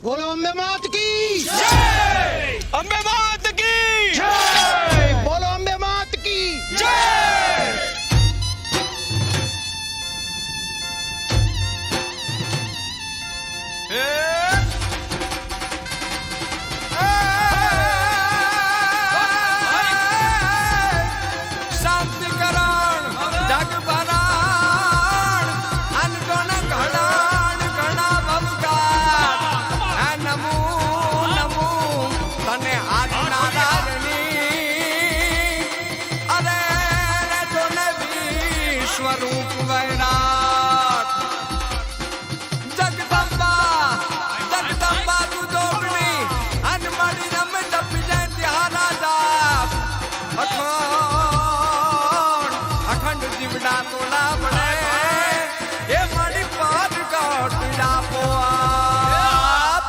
બોલો અંબે માત કી જય! અંબે માત કી જય! બોલો અંબે માત કી જય! શાંતિકરણ જગભરણ અનગણ ઘડાણ ઘણા ભવકાર આ નમો નમો તને આદિ નારાયણી અરે રે જોને વિશ્વરૂપ વૈરાટ જગદંબા જગદંબા તું જોગણી અન મળી રમ જપ જય ત્યારા જાપ અખંડ જીવડા તોડા પડે એ મારી પાદ કાટ આપો આપ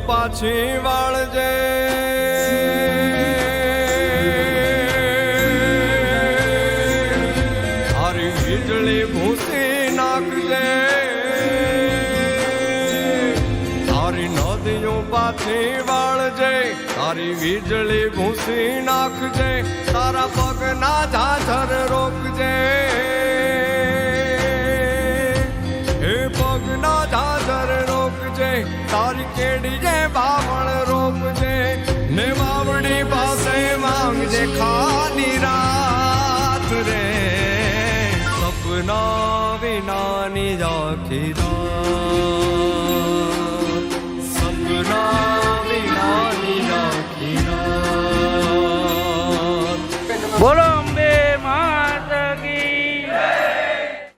પાછી વાળજે હારી વીજળી ભૂસી નાખજે તારી નદીઓ પાછી વાળજે તારી વીજળી ભૂસી નાખજે તારા પગના ઝાઝર રોકજે હે પગના ઝાઝર રોકજે તારી કેડીએ બાવળ રોપજે ને વાવડી પાસે માંગજે ખાલી રાત રે સપના વિનાની આખી રાત